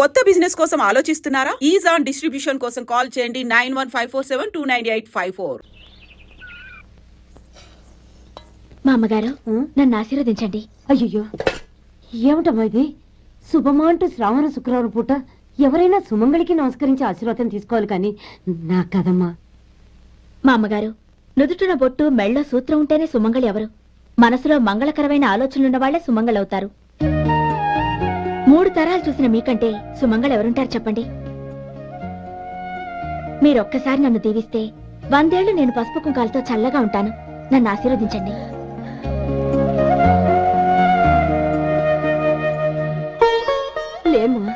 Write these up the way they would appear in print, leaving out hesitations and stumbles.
కొత్త బిజినెస్ కోసం ఆలోచిస్తున్నారా? ఈజ్ ఆన్ డిస్ట్రిబ్యూషన్ కోసం కాల్ చేయండి 9154729854. మా అమ్మగారు నన్ను ఆశీర్వదించండి. అయ్యో ఏమిటమ్మా ఇది? శుభమా అంటూ శ్రావణ శుక్రవారం పూట ఎవరైనా సుమంగళికి నమస్కరించి ఆశీర్వాదం తీసుకోవాలి కానీ నా కదమ్మా. మా అమ్మగారు నుదుటిన బొట్టు మెళ్ళో సూత్రం ఉంటేనే సుమంగళి ఎవరు? మనసులో మంగళకరమైన ఆలోచనలున్న వాళ్లే సుమంగళవుతారు. 3 తరాలు చూసిన మీకంటే సుమంగళ ఎవరుంటారు చెప్పండి? మీరొక్కసారి నన్ను దీవిస్తే 100 ఏళ్లు నేను పసుపు కుంకాలతో చల్లగా ఉంటాను. నన్ను ఆశీర్వదించండి. లేమ్మా,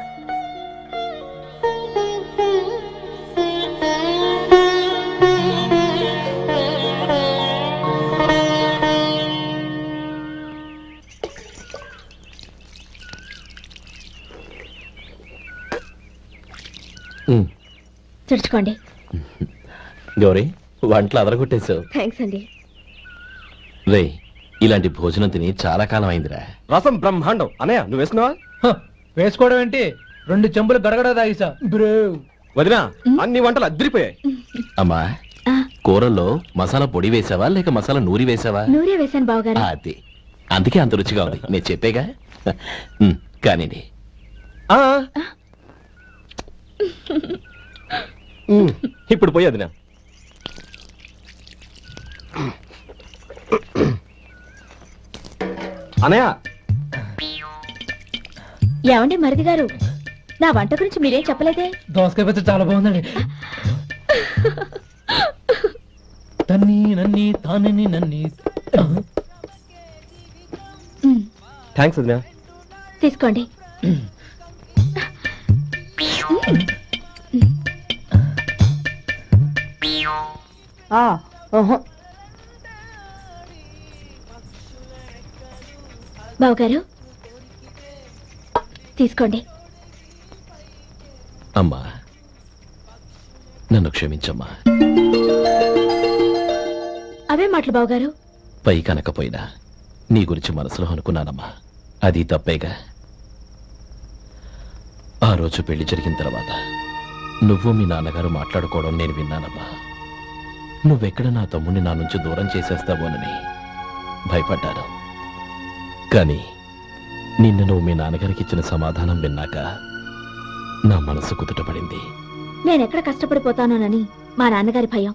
తుడుచుకోండి. గౌరీ, వంటలు అదరగొట్టేశావు. థ్యాంక్స్ అండి. రే, ఇలాంటి భోజనం తిని చాలా కాలం అయిందిరా. రసం బ్రహ్మాండం. అన్నయ్య నువ్వు వేసుకున్నావా? వేసుకోవడం ఏంటి, 2 చెంబులు గడగడ తాగిసా. వదినా, అన్ని వంటలు అద్దరిపోయాయి. అమ్మా, కూరల్లో మసాలా పొడి వేసావా లేక మసాలా నూరి వేసావా? నూరే వేసాను బావగారు. అది అందుకే అంత రుచిగా ఉంది. నేను చెప్పేగా. కానివ్వండి. ఇప్పుడు పోయి వదినా. అన్నయ్య, ఏమండి మరిది గారు, నా వంట గురించి మీరేం చెప్పలేదే? దోసకాయ పచ్చడి చాలా బాగుందండి. తన్ని నన్ని తానని నన్ని. థ్యాంక్స్ వదినా. తీసుకోండి. బావగారు తీసుకోండి. అమ్మా, నన్ను క్షమించమ్మా. అవే మాటలు బావగారు. పై కనకపోయినా నీ గురించి మనసులో అనుకున్నానమ్మా. అది తప్పేగా. ఆ రోజు పెళ్లి జరిగిన తర్వాత నువ్వు మీ నాన్నగారు మాట్లాడుకోవడం నేను విన్నానమ్మా. నువ్వెక్కడ నా తమ్ముడిని నా నుంచి దూరం చేసేస్తావోనని భయపడ్డాను. కానీ నిన్న నువ్వు మీ నాన్నగారికి ఇచ్చిన సమాధానం విన్నాక నా మనసు కుదుటపడింది. నేనెక్కడ కష్టపడిపోతానోనని మా నాన్నగారి భయం.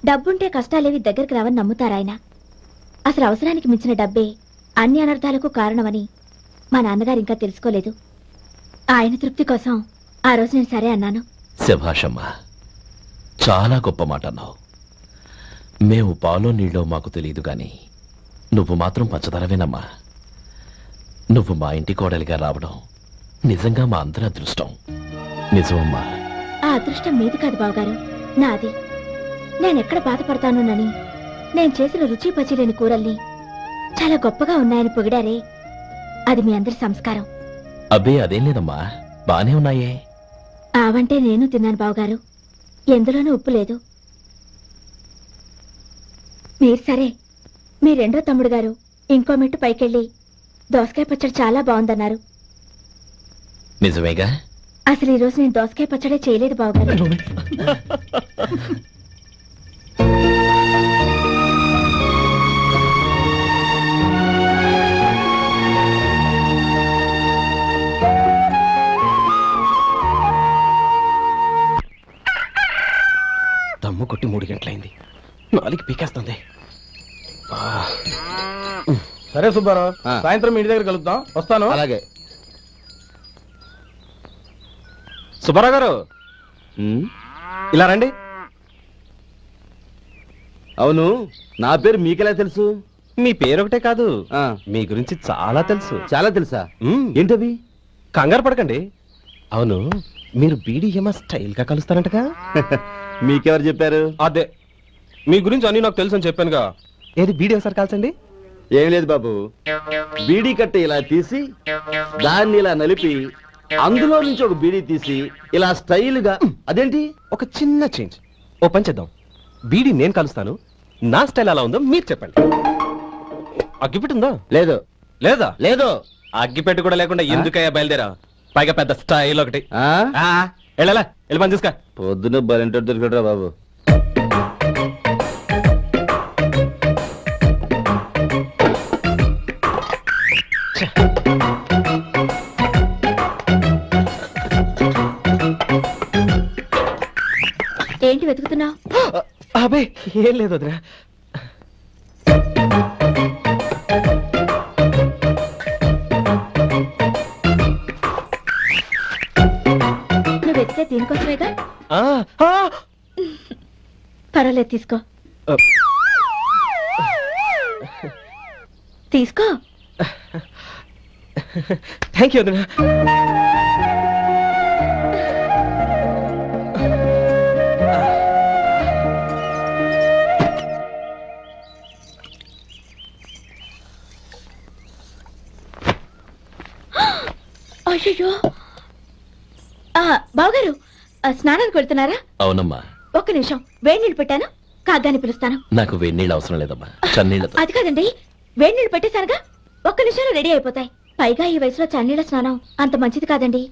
డబ్బుంటే కష్టాలేవి దగ్గరికి రావని నమ్ముతారాయన. అసలు అవసరానికి మించిన డబ్బే అన్ని అనర్థాలకు కారణమని మా నాన్నగారు ఇంకా తెలుసుకోలేదు. ఆయన తృప్తి కోసం ఆ రోజు నేను సరే అన్నాను. శభాషమ్మా, చాలా గొప్ప మాట అన్నావు. మేము పాలో నీళ్ళో మాకు తెలియదు గాని నువ్వు మాత్రం పంచదారవేనమ్మా. నువ్వు మా ఇంటి కోడలిగా రావడం నిజంగా మా అందరి అదృష్టం. నిజమమ్మా. ఆ అదృష్టం మీది కాదు బావగారు, నాది. నేనెక్కడ బాధపడతానోనని నేను చేసిన రుచి పచిలేని కూరల్ని చాలా గొప్పగా ఉన్నాయని పొగిడారే, అది మీ అందరి సంస్కారం. అబ్బే అదేం లేదమ్మా, బానే ఉన్నాయే. ఆవంటే నేను తిన్నాను బావగారు, ఎందులోనూ ఉప్పు లేదు. మీరు సరే, మీ రెండో తమ్ముడు గారు ఇంకో మెట్టు పైకెళ్ళి దోసకాయ పచ్చడి చాలా బాగుందన్నారు. నిజమేగా? అసలు ఈ రోజు నేను దోసకాయ పచ్చడే చేయలేదు బావగారు. దమ్ము కొట్టి 3 గంటలైంది. 4కి పీకేస్తుంది. సరే సుబ్బారావు, సాయంత్రం ఇంటి దగ్గర కలుద్దాం. వస్తాను. అలాగే. సుబ్బారావు గారు ఇలా రండి. అవును, నా పేరు మీకెలా తెలుసు? మీ పేరు ఒకటే కాదు, మీ గురించి చాలా తెలుసు. చాలా తెలుసా? ఏంటవి? కంగారు పడకండి. అవును, మీరు బీడీఎంఆ స్టైల్ గా కలుస్తారంటగా? మీకెవరు చెప్పారు? అదే, మీ గురించి అన్ని నాకు తెలుసు అని చెప్పానుగా. ఏది బీడీ ఒకసారి కాల్చండి. ఏం లేదు బాబు, బీడీ కట్ట ఇలా తీసి దాన్ని ఇలా నలిపి అందులో నుంచి ఒక బీడీ తీసి ఇలా స్టైల్ గా. అదేంటి? ఒక చిన్న చేంజ్. ఓ పని చేద్దాం, బీడీ నేను కలుస్తాను, నా స్టైల్ అలా ఉందో మీరు చెప్పండి. అగ్గిపెట్టు ఉందా? లేదు. లేదా? లేదు. అగ్గిపెట్టు కూడా లేకుండా ఎందుకయ్యా బయలుదేరా? పైగా పెద్ద స్టైల్ ఒకటి. వెళ్ళాలా వెళ్ళి పని చూసుకో. పొద్దున బలింటో దొరికడరా బాబు. ఏంటి వెతుకుతున్నావు? అబే ఏం లేదు వదినా. నువ్వు వెతికే దీనికోసమేగా. పర్వాలేదు తీసుకో. తీసుకో. థ్యాంక్ యూ వదినా. అయ్యో బావగారు స్నానానికి వెళ్తున్నారా? అవునమ్మా. ఒక్క నిమిషం, వేడి నీళ్ళు పెట్టాను, కాగ్గాని పిలుస్తాను. నాకు వేడి నీళ్ళు అవసరం లేదమ్మా, చన్నీళ్ళతో. అది కాదండి, వేడి నీళ్ళు పెట్టేశారుగా, ఒక్క నిమిషంలో రెడీ అయిపోతాయి. పైగా ఈ వయసులో చన్నీళ్ళ స్నానం అంత మంచిది కాదండి.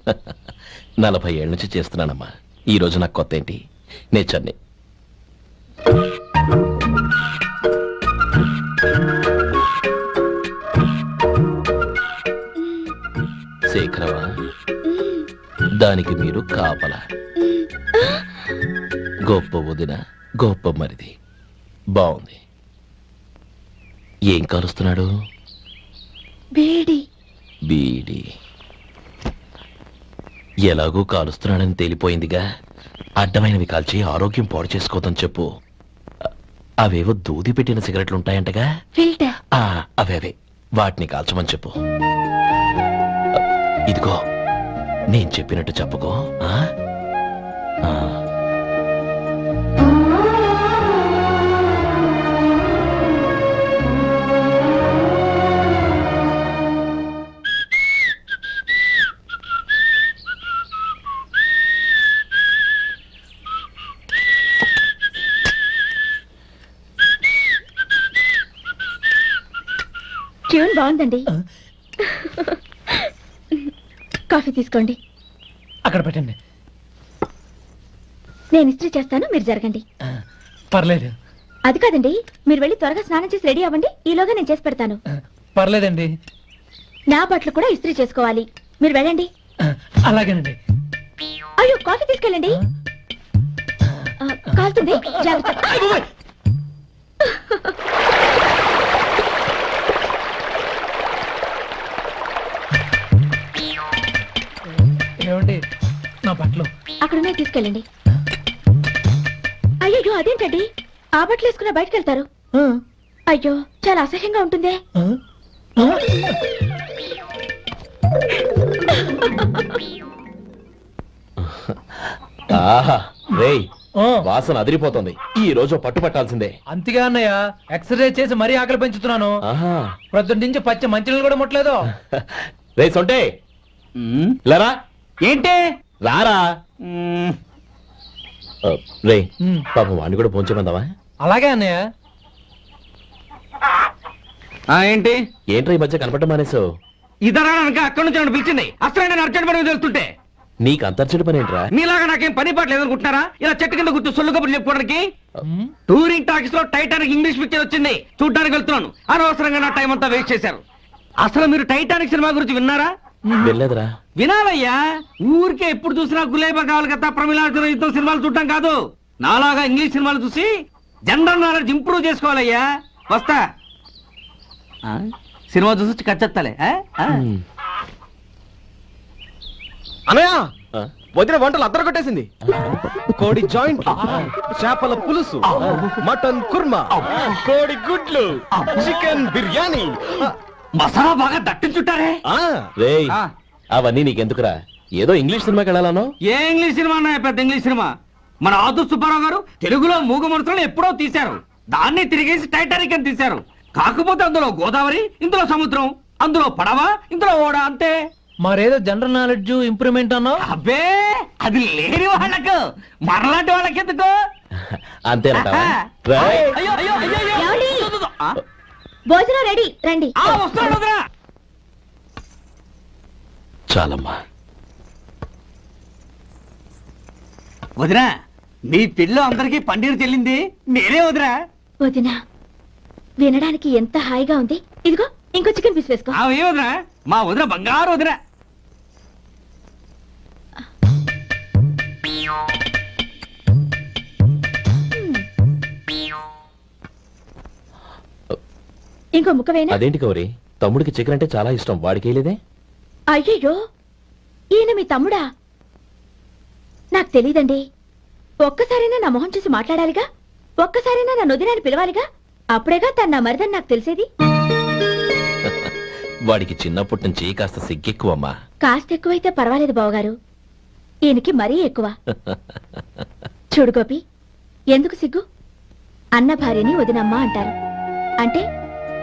40 ఏళ్ళ నుంచి చేస్తున్నానమ్మా. ఈ రోజు నాకు కొత్త ఏంటి? నే చన్ని. శేఖరవా, దానికి మీరు కాపలా. గొప్ప వదిన, గొప్ప మరిది. బాగుంది. ఏం కాలుస్తున్నాడు? బీడి. బీడి ఎలాగూ కాలుస్తున్నాడని తేలిపోయిందిగా. అడ్డమైనవి కాల్చి ఆరోగ్యం పాడు చేసుకోదని చెప్పు. అవేవో దూది పెట్టిన సిగరెట్లు ఉంటాయంటగా, ఫిల్టర్. అవే వాటిని కాల్చమని చెప్పు. ఇదిగో నేను చెప్పినట్టు చెప్పుకో. ట్యూన్ బాగుందండి. కాఫీ తీసుకోండి. అక్కడ పెట్టండి. నేను ఇస్త్రీ చేస్తాను, మీరు జరగండి. పర్లేదు. అది కాదండి, మీరు వెళ్ళి త్వరగా స్నానం చేసి రెడీ అవ్వండి, ఈలోగా నేను చేసి పెడతాను. పర్లేదండి. నా బట్టలు కూడా ఇస్త్రీ చేసుకోవాలి, మీరు వెళ్ళండి. అలాగేనండి. అయ్యో, కాఫీ తీసుకెళ్ళండి. కాలుతుంది, జాగ్రత్త. ఏమండి, నా బట్టలు అక్కడున్నా తీసుకెళ్ళండి. అయ్యో, అదేంటండి, ఆ బట్టలు వేసుకున్న బయటకు వెళ్తారు? అయ్యో, చాలా అసహ్యంగా ఉంటుందే. వాసన అదిరిపోతుంది. ఈ రోజు పట్టు పట్టాల్సిందే. అంతగా అన్నయ్య, ఎక్సర్సైజ్ చేసి మరీ ఆకలి పెంచుతున్నాను. ప్రొద్దున నుంచి పచ్చి మంచినీళ్ళు కూడా ముట్టలేదు. రే సొంటే, లరా ఏంటి? రారా. రే పాపం వాడిని కూడా పోంచమందావా? అలాగే అన్నయ్య. ఏంటి ఏంట్రా ఈ మధ్య కనపడటం మానేసావు? ఇదరా అక్కడి నుంచి నన్ను పిలిచింది. అసలు నేను అర్జెంట్ పని తెలుస్తుంటే నీకు అంతర్చడి పని ఏంట్రా? మీలాగా నాకేం పని పాట లేదనుకుంటున్నారా? ఇలా చెట్టు కింద కూర్చో సొల్లు కబుర్లు చెప్పుకోవడానికి. టూరింగ్ టాకీస్ లో టైటానిక్ ఇంగ్లీష్ పిక్చర్ వచ్చింది, చూడ్డానికి వెళ్తున్నాను. అనవసరంగా నా టైం అంతా వేస్ట్ చేశారు. అసలు మీరు టైటానిక్ సినిమా గురించి విన్నారా? వెళ్ళలేదురా. వినాలయ్యా. ఊరికే ఎప్పుడు చూసినా గులేబా కావాలి కదా, ప్రమిళార్జున యుద్ధం సినిమాలు చూడటం కాదు. నాలాగా ఇంగ్లీష్ సినిమాలు చూసి జనరల్ నాలెడ్జ్ ఇంప్రూవ్ చేసుకోవాలయ్యా. వస్తా. సినిమా చూసి కచ్చెత్తాలే. అనయ్య, వదిన వంటలు అద్దరు కొట్టేసింది. కోడి జాయింట్, చేపల పులుసు, మటన్ కుర్మా, కోడి గుడ్లు, చికెన్ బిర్యానీ, మసాలా బాగా దట్టించుంటారే. అవన్నీ నీకెందుకురా? ఏదో ఇంగ్లీష్ సినిమాకి వెళ్ళాలనో. ఏ ఇంగ్లీష్ సినిమా అన్నా? పెద్ద ఇంగ్లీష్ సినిమా. మన ఆదు సుబ్బారావు గారు తెలుగులో మూగ మనుషులను ఎప్పుడో తీశారు. దాన్ని తిరిగేసి టైటానిక్ అని తీశారు. కాకపోతే అందులో గోదావరి, ఇందులో సముద్రం, అందులో పడవ, ఇందులో ఓడ, అంతే. మరేదో జనరల్ నాలెడ్జ్ ఇంప్రూవ్మెంట్ అన్నావు. అబ్బే, అది లేని వాళ్ళకు, మరలాంటి వాళ్ళకి ఎందుకు? అంతేనా? భోజనం రెడీ, రండి. వస్తున్నాడు. చాలమ్మా, వదినా మీ పిల్ల అందరికీ పన్నీరు చెల్లింది నేనే వదినా. వదినా వినడానికి ఎంత హాయిగా ఉంది. ఇదిగో ఇంకో చికెన్ పీస్ వేసుకో. ఏ వదినా, మా వదిన బంగారు వదినా. ఇంకో ముక్క వేయనా? అదేంటి గౌరీ, తమ్ముడికి చికెన్ అంటే చాలా ఇష్టం, వాడికి లేదే? అయ్యయ్యో, ఈయన మీ తమ్ముడా? నాకు తెలీదండి. ఒక్కసారైనా నా మొహం చూసి మాట్లాడాలిగా, ఒక్కసారైనా నా నొదినాన్ని పిలవాలిగా, అప్పుడేగా తన నా మరిదని నాకు తెలిసేది. వాడికి చిన్నప్పటి నుంచి కాస్త సిగ్గెక్కువమ్మా. కాస్త ఎక్కువైతే పర్వాలేదు బావగారు, ఈయనకి మరీ ఎక్కువ. చూడు గోపి, ఎందుకు సిగ్గు? అన్న భార్యని వదినమ్మ అంటారు. అంటే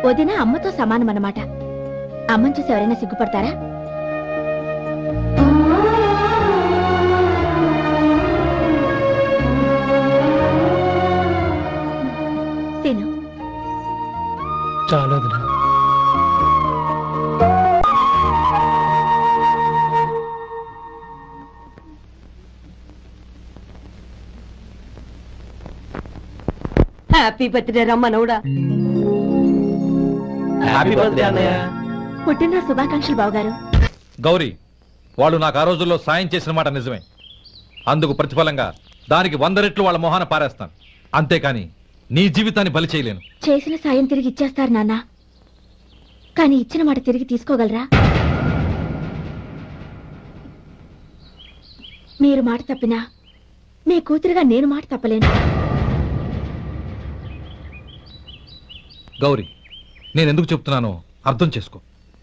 వదిన అమ్మతో సమానమన్నమాట. అమ్మని చూసి ఎవరైనా సిగ్గుపడతారా? తిను. చాలా హ్యాపీ బర్త్డే రమ్మనవుడా. హ్యాపీ బర్త్డే అన్నయ్య. పుట్టినరోజు శుభాకాంక్షలు బావగారు. గౌరీ, వాళ్ళు నాకు ఆ రోజుల్లో సాయం చేసిన మాట నిజమే. అందుకు ప్రతిఫలంగా దానికి 100 రెట్లు వాళ్ళ మొహాన పారేస్తాను. అంతేకాని నీ జీవితాన్ని బలి చేయలేను. చేసిన సాయం తిరిగి ఇచ్చేస్తారు నాన్న, కానీ ఇచ్చిన మాట తిరిగి తీసుకోగలరా? మీరు మాట తప్పినా మీ కూతురుగా నేను మాట తప్పలేను. గౌరీ, నేనెందుకు చెప్తున్నానో అర్థం చేసుకో.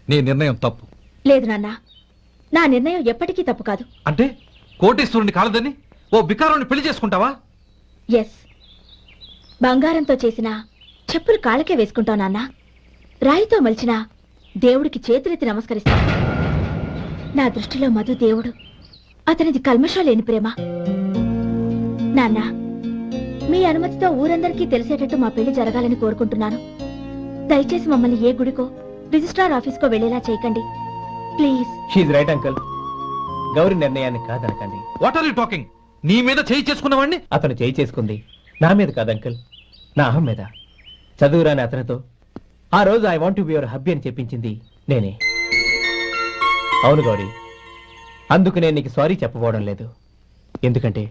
నీ నిర్ణయం తప్పు. లేదు నాన్న, నా నిర్ణయం ఎప్పటికీ తప్పు కాదు. అంటే కోటేశ్వరుని కాలదని ఓ బికారాన్ని పెళ్లి చేసుకుంటావా? ఎస్, బంగారంతో చేసిన చెప్పులు కాళ్ళకే వేసుకుంటావు నాన్న. రాయితో మలిచిన దేవుడికి చేతులెత్తి నమస్కరిస్తా. నా దృష్టిలో మధు దేవుడు, అతనిది కల్మషం లేని ప్రేమ. నాన్న, మీ అనుమతితో ఊరందరికీ తెలిసేటట్టు మా పెళ్లి జరగాలని కోరుకుంటున్నాను. దయచేసి మమ్మల్ని ఏ గుడికో రిజిస్ట్రార్ ఆఫీస్కో వెళ్లేలా చేయకండి please. She's right uncle. Gauri నిర్ణయాన్ని కాదనకండి. What are you talking? నీ మీద చేయి చేసుకున్నవాడిని అతను చేయి చేసుకుంది నా మీద కాదు అంకుల్, నా అహం మీద. చదువురాని అతనితో ఆ రోజు I want to be your hubby అని చెప్పించింది నేనే. అవును గౌరీ, అందుకు నేను నీకు సారీ చెప్పబోవడం లేదు. ఎందుకంటే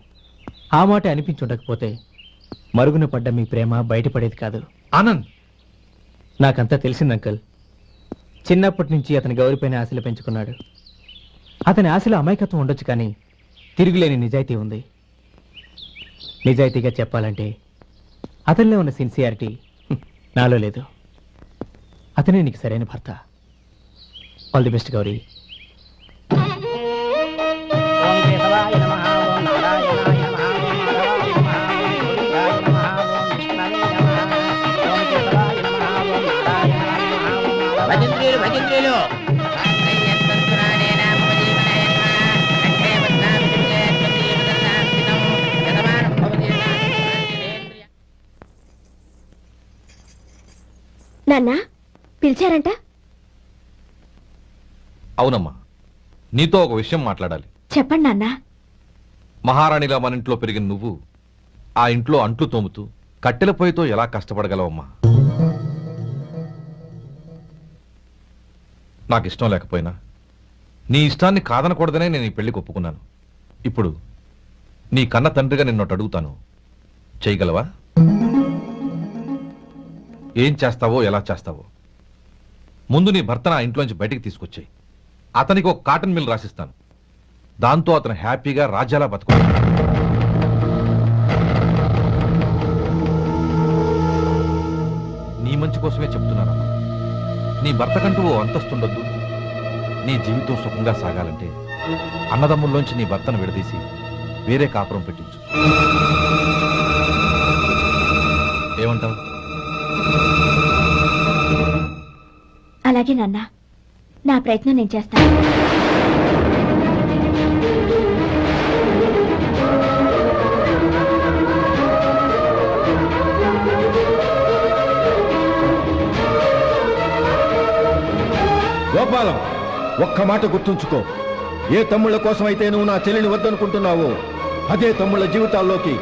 ఆ మాట అనిపించుండకపోతే మరుగున పడ్డ మీ ప్రేమ బయటపడేది కాదు. ఆనంద్, నాకంతా తెలిసింది అంకుల్. చిన్నప్పటి నుంచి అతని గౌరీపైన ఆశలు పెంచుకున్నాడు. అతని ఆశలో అమాయకత్వం ఉండొచ్చు, కానీ తిరుగులేని నిజాయితీ ఉంది. నిజాయితీగా చెప్పాలంటే అతనిలో ఉన్న సిన్సియారిటీ నాలో లేదు. అతనే నీకు సరైన భర్త. All the best Gauri. నాన్న పిలిచారంట? అవునమ్మా, నీతో ఒక విషయం మాట్లాడాలి. చెప్పండి నాన్న. మహారాణిగా మన ఇంట్లో పెరిగిన నువ్వు ఆ ఇంట్లో అంట్లు తోముతూ కట్టెల పొయ్యితో ఎలా కష్టపడగలవమ్మా? నాకు ఇష్టం లేకపోయినా నీ ఇష్టాన్ని కాదనకూడదనే నేను ఈ పెళ్లికి ఒప్పుకున్నాను. ఇప్పుడు నీ కన్న తండ్రిగా నిన్నొట్టు అడుగుతాను, చేయగలవా? ఏం చేస్తావో ఎలా చేస్తావో ముందు నీ భర్తను ఆ ఇంట్లోంచి బయటికి తీసుకొచ్చాయి. అతనికి ఒక కాటన్ మిల్ రాసిస్తాను. దాంతో అతను హ్యాపీగా రాజ్యాలా బతుకుతాడు. నీ మంచి కోసమే చెప్తున్నాను. నీ భర్తకంటూ ఓ అంతస్తుండొద్దు. నీ జీవితం సుఖంగా సాగాలంటే అన్నదమ్ముల్లోంచి నీ భర్తను విడదీసి వేరే కాపురం పెట్టించు. ఏమంటావు? అలాగే నాన్న, నా ప్రయత్నం నేను చేస్తాను. గోపాలం, ఒక్క మాట గుర్తుంచుకో. ఏ తమ్ముళ్ళ కోసమైతే నువ్వు నా చెల్లిని వద్దనుకుంటున్నావో అదే తమ్ముళ్ళ జీవితాల్లోకి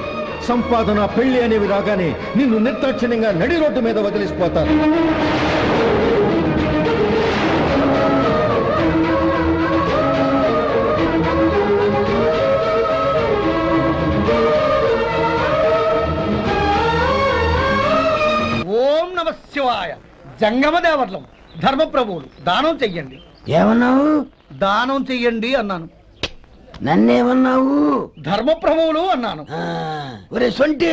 సంపాదన పెళ్లి అనేవి రాగానే నిన్ను నిర్దాక్షిణ్యంగా నడి రోడ్డు మీద వదిలిసిపోతారు. ఓం నమ శివాయ. జంగమదేవర్లం ధర్మప్రభువులు దానం చెయ్యండి. ఏమన్నావు? దానం చెయ్యండి అన్నాను. నన్నేమన్నావు? ధర్మప్రభువులు అన్నాను. ఒరే సొంటి,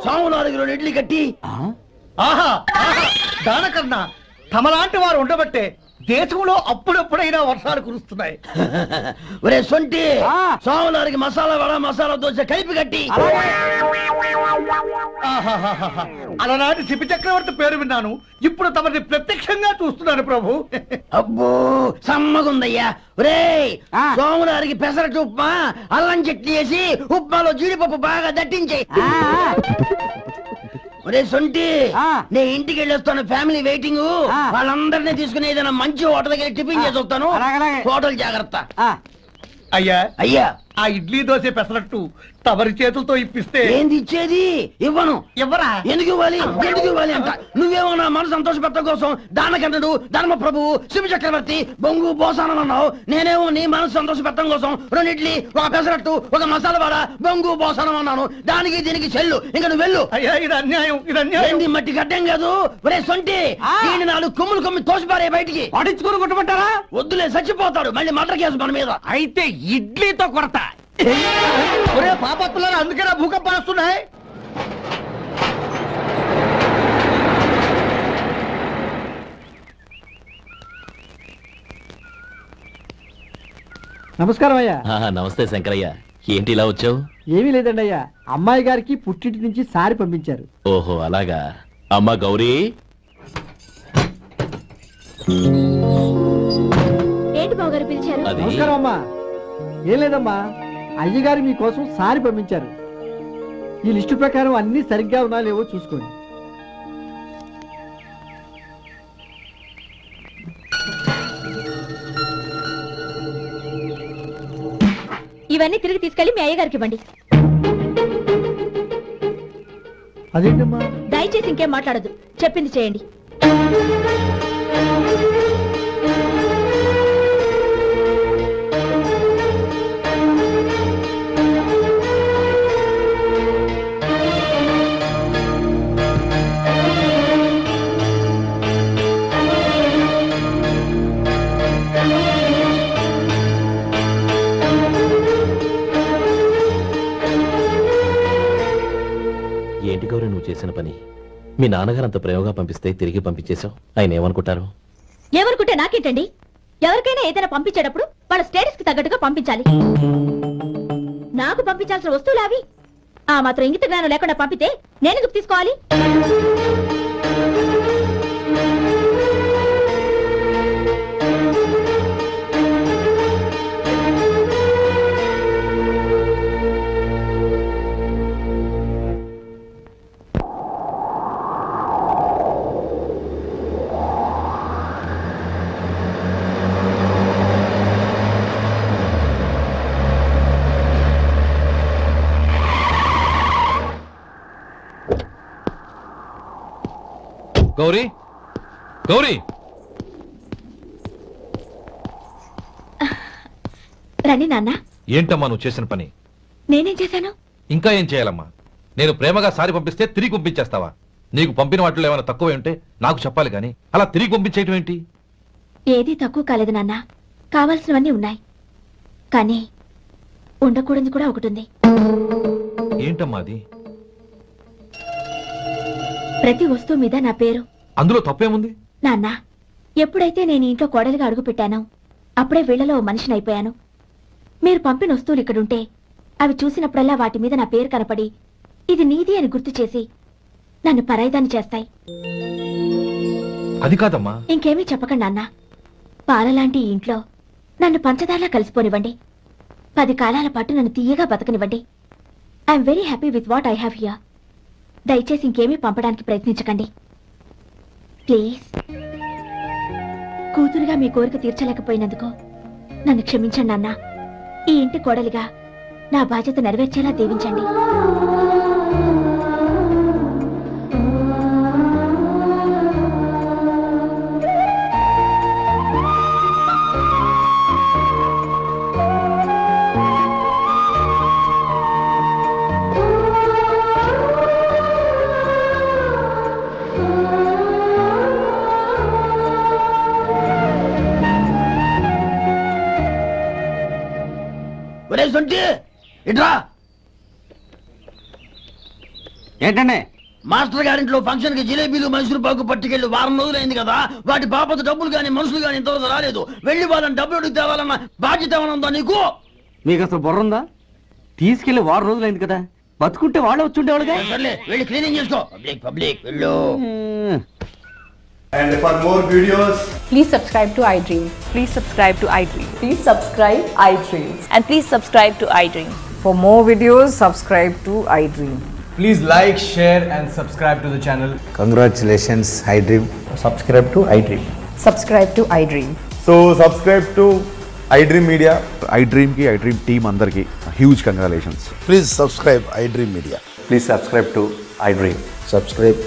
సాము 4 ఇడ్లీ కట్టి. ఆహా, దానకన్నా తమలాంటి వారు ఉండబట్టే దేశంలో అప్పుడెప్పుడైనా వర్షాలు కురుస్తున్నాయి. ఒరే సొంటి, సాము 4 మసాలా వడ మసాలా దోశ కలిపి కట్టి. అలనాటి శిపి చక్రవర్తి పేరు విన్నాను, ఇప్పుడు తమని ప్రత్యక్షంగా చూస్తున్నాను ప్రభు. అబ్బో సమ్మగుందయ్యా. ఒరే సోములారికి పెసరట్టు ఉప్మా అల్లం చట్నీ వేసి ఉప్మాలో జీడిపప్పు బాగా దట్టించే. ఒరే సొంటి, నే ఇంటికి వెళ్ళొస్తాను, ఫ్యామిలీ వెయిటింగ్. వాళ్ళందరినీ తీసుకుని ఏదైనా మంచి హోటల్ దగ్గర టిఫిన్ చేసి వస్తాను. హోటల్ జాగ్రత్త. అయ్యా అయ్యా, ఆ ఇడ్లీ దోశ పెసరట్టు తమరి చేతులతో ఇప్పిస్తే. ఏంది ఇచ్చేది? ఇవ్వను. ఇవ్వరా? ఎందుకు ఇవ్వాలి? ఎందుకు ఇవ్వాలి అంట. నువ్వేమో నా మనసు సంతోషపెట్టడం కోసం దానకంటుడు ధర్మ ప్రభువు శివ చక్రవర్తి బొంగు బోసానం అన్నావు. నేనేమో నీ మనసు సంతోషపెట్టడం కోసం 2 ఇడ్లీ 1 పెసరట్టు 1 మసాలా వడ బొంగు బోసానం అన్నాను. దానికి దీనికి చెల్లు. ఇంకా నువ్వు వెళ్ళు. అయ్యా ఇది అన్యాయం, ఇది అన్యాయం. ఏంది మట్టి గడ్డం కాదు. ఒరే సొంటి, దీన్ని 4 కొమ్ములు కొమ్మి తోసిపారే బయటికి. పడించుకుని కొట్టమంటారా? వద్దులే, చచ్చిపోతాడు. మళ్ళీ మటర్ కేసు మన మీద. అయితే ఇడ్లీతో కొరత. ఒరే పాపత్తులారా, అందుకేనా భూకంపాలు వస్తున్నాయి? నమస్కారం అయ్యా. నమస్తే శంకరయ్య, ఏంటి ఇలా వచ్చావు? ఏమీ లేదండి అయ్యా, అమ్మాయి గారికి పుట్టింటి నుంచి సారి పంపించారు. ఓహో అలాగా. అమ్మా గౌరీ. ఏంటి బావగారు పిలిచారు? నమస్కారం అమ్మా. ఏం లేదమ్మా, అయ్యగారు మీకోసం సారి పంపించారు. ఈ లిస్టు ప్రకారం అన్ని సరిగ్గా ఉన్నా లేవో చూసుకోండి. ఇవన్నీ తిరిగి తీసుకెళ్లి మీ అయ్యగారికి ఇవ్వండి. అదేంటమ్మా? దయచేసి ఇంకేం మాట్లాడదు, చెప్పింది చేయండి. ఏంటి గౌరీ నువ్వు చేసిన పని? మీ నాన్నగారు అంత ప్రేమగా పంపిస్తే తిరిగి పంపించేశావు. ఆయన ఏమనుకుంటారు? ఏమనుకుంటే నాకేంటండి? ఎవరికైనా ఏదైనా పంపించేటప్పుడు వాళ్ళ స్టేటస్ కి తగ్గట్టుగా పంపించాలి. నాకు పంపించాల్సిన వస్తువులు అవి. ఆ మాత్రం ఇంగిత జ్ఞానం లేకుండా పంపితే నేనెందుకు తీసుకోవాలి? గౌరీ, గౌరీ, రండి నాన్న. ఏంటమ్మా నువ్వు చేసిన పని? నేనేం చేశాను? ఇంకా ఏం చేయాలమ్మా? నేను ప్రేమగా సారి పంపిస్తే తిరిగి పంపించేస్తావా? నీకు పంపిన వాటిలో ఏమైనా తక్కువ ఉంటే నాకు చెప్పాలి కానీ అలా తిరిగి పంపించేయటం ఏంటి? ఏదీ తక్కువ కాలేదు నాన్న, కావాల్సినవన్నీ ఉన్నాయి. కానీ ఉండకూడదు కూడా ఒకటి ఉంది. ఏంటమ్మా అది? ప్రతి వస్తువు మీద నా పేరు. అందులో తప్పేముంది? నాన్న, ఎప్పుడైతే నేను ఇంట్లో కోడలిగా అడుగు పెట్టానో అప్పుడే వీళ్లలో మనిషిని అయిపోయాను. మీరు పంపిన వస్తువులు ఇక్కడుంటే అవి చూసినప్పుడల్లా వాటి మీద నా పేరు కనపడి ఇది నీది అని గుర్తు చేసి నన్ను పరాయిదాన్ని చేస్తాయి. అది కాదమ్మా. ఇంకేమీ చెప్పకండి నాన్న. పాలలాంటి ఈ ఇంట్లో నన్ను పంచదారలా కలిసిపోనివ్వండి. 10 కాలాల పాటు నన్ను తీయగా బతకనివ్వండి. I'm very happy with what I have here. దయచేసి ఇంకేమీ పంపడానికి ప్రయత్నించకండి ప్లీజ్. కూతురుగా మీ కోరిక తీర్చలేకపోయినందుకు నన్ను క్షమించండి నాన్న. ఈ ఇంటి కోడలిగా నా బాధ్యత నెరవేర్చేలా దీవించండి. ఇట్రా. ఏంటండి? మాస్టర్ గారింట్లో ఫంక్షన్ కి జిలేబీలు మైసూరు పాకు పట్టుకెళ్ళి వారం రోజులైంది కదా, వాటి బాపత డబ్బులు కానీ మనుషులు కానీ ఇంతవరకు రాలేదు. వెళ్ళి వాళ్ళని డబ్బులు అడిగి తేవాలన్న బాధ్యత ఏమైనా ఉందా నీకు? మీకు అసలు బుర్ర ఉందా? తీసుకెళ్లి వారం రోజులైంది కదా, బతుకుంటే వాళ్ళే వచ్చుండేవాళ్ళుగా. సర్లే వెళ్ళి క్లీనింగ్ చేసుకో. పబ్లిక్ వెళ్ళు. And for more videos, please subscribe to iDream. Please subscribe to iDream. Please subscribe iDream. And please subscribe to iDream. For more videos, subscribe to iDream. please like, share and subscribe to the channel. Congratulations, iDream. Subscribe to iDream. Subscribe to iDream. So subscribe to iDream Media. iDream ki iDream team andarki huge congratulations. Please subscribe iDream Media. Please subscribe to iDream. Subscribe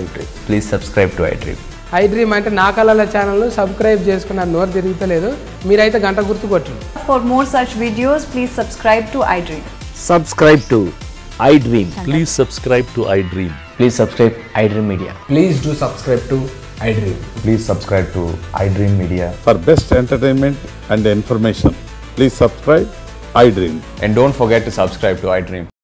iDream. Please subscribe to iDream. iDream అంటే నా కళల channel subscribe చేసుకున్న నోరు తిరుగుతలేదు, మీరైతే గంట గుర్తు కొట్టండి. For more such videos, please subscribe to iDream. Subscribe to iDream. Please subscribe to iDream. Please subscribe iDream Media. Please do subscribe to iDream. Please subscribe to iDream Media. For best entertainment and information, please subscribe iDream. And don't forget to subscribe to iDream.